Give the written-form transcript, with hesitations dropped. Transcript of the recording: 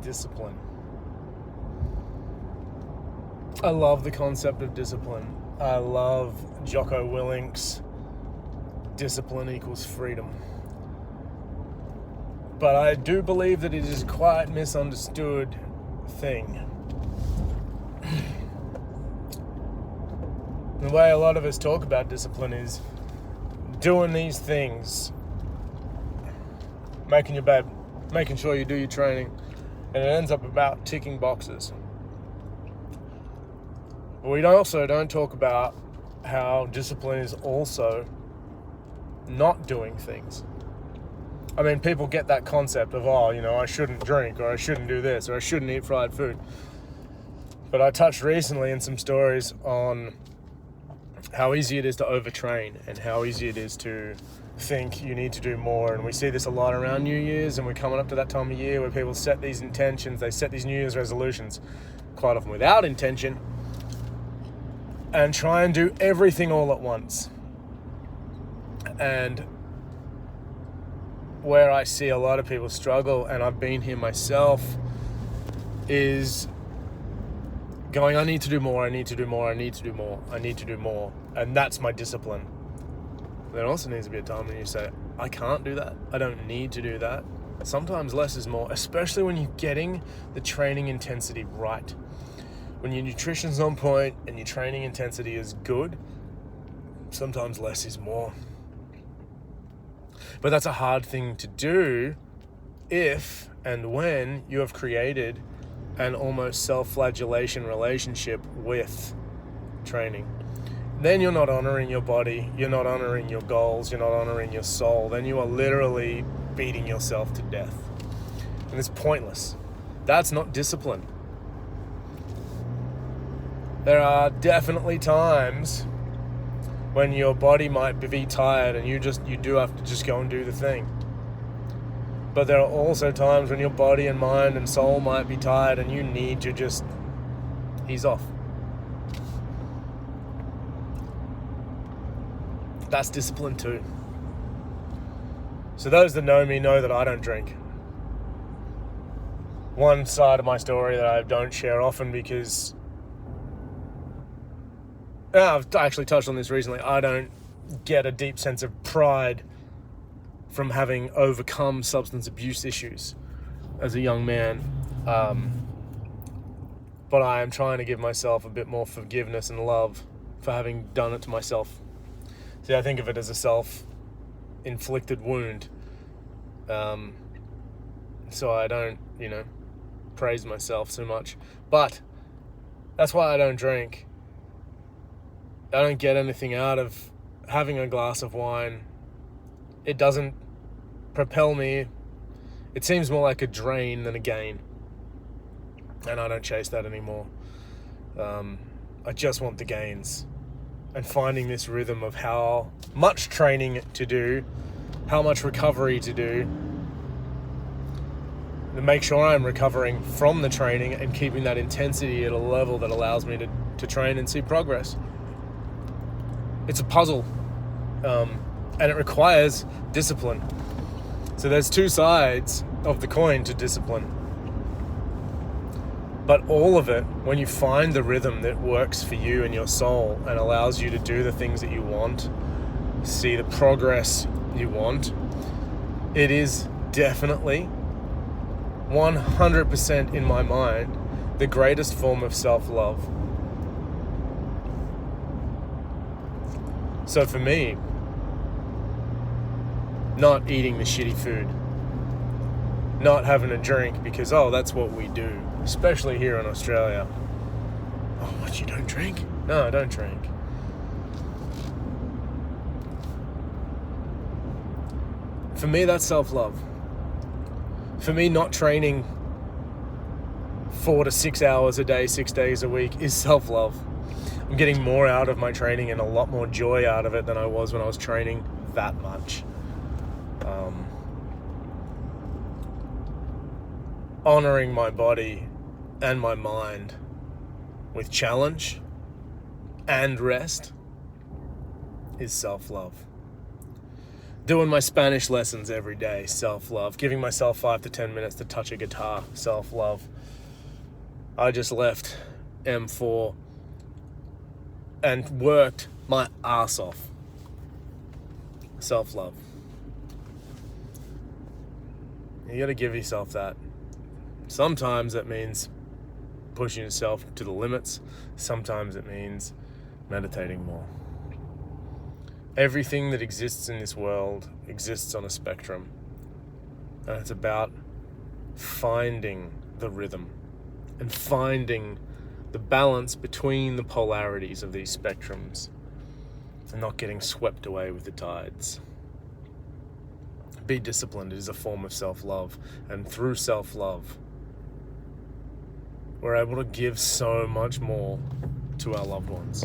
discipline. I love the concept of discipline. I love Jocko Willink's discipline equals freedom. But I do believe that it is quite a misunderstood thing. The way a lot of us talk about discipline is doing these things, making your bed, making sure you do your training, and it ends up about ticking boxes. But we also don't talk about how discipline is also not doing things. I mean, people get that concept of, I shouldn't drink, or I shouldn't do this, or I shouldn't eat fried food. But I touched recently in some stories on how easy it is to overtrain and how easy it is to think you need to do more. And we see this a lot around New Year's, and we're coming up to that time of year where people set these intentions, they set these New Year's resolutions, quite often without intention, and try and do everything all at once. And where I see a lot of people struggle, and I've been here myself, is going, I need to do more, I need to do more, I need to do more, I need to do more. And that's my discipline. There also needs to be a time when you say, I can't do that. I don't need to do that. Sometimes less is more, especially when you're getting the training intensity right. When your nutrition's on point and your training intensity is good, sometimes less is more. But that's a hard thing to do if and when you have created an almost self-flagellation relationship with training. Then you're not honoring your body, you're not honoring your goals, you're not honoring your soul. Then you are literally beating yourself to death. And it's pointless. That's not discipline. There are definitely times when your body might be tired and you do have to just go and do the thing. But there are also times when your body and mind and soul might be tired and you need to just ease off. That's discipline too. So those that know me know that I don't drink. One side of my story that I don't share often because I've actually touched on this recently. I don't get a deep sense of pride from having overcome substance abuse issues as a young man. But I am trying to give myself a bit more forgiveness and love for having done it to myself. See, I think of it as a self-inflicted wound. So I don't, praise myself so much. But that's why I don't drink. I don't get anything out of having a glass of wine. It doesn't propel me. It seems more like a drain than a gain. And I don't chase that anymore. I just want the gains. And finding this rhythm of how much training to do, how much recovery to do, to make sure I'm recovering from the training and keeping that intensity at a level that allows me to train and see progress. It's a puzzle, and it requires discipline. So there's two sides of the coin to discipline. But all of it, when you find the rhythm that works for you and your soul and allows you to do the things that you want, see the progress you want, it is definitely 100% in my mind the greatest form of self-love. So for me, not eating the shitty food, not having a drink because, that's what we do, especially here in Australia. Oh, what, you don't drink? No, I don't drink. For me, that's self-love. For me, not training 4 to 6 hours a day, 6 days a week is self-love. I'm getting more out of my training and a lot more joy out of it than I was when I was training that much. Honoring my body and my mind with challenge and rest is self-love. Doing my Spanish lessons every day, self-love. Giving myself 5 to 10 minutes to touch a guitar, self-love. I just left M4 and worked my ass off. Self-love. You gotta give yourself that. Sometimes that means pushing yourself to the limits. Sometimes it means meditating more. Everything that exists in this world exists on a spectrum. And it's about finding the rhythm and finding the balance between the polarities of these spectrums and not getting swept away with the tides. Be disciplined is a form of self-love, and through self-love, we're able to give so much more to our loved ones.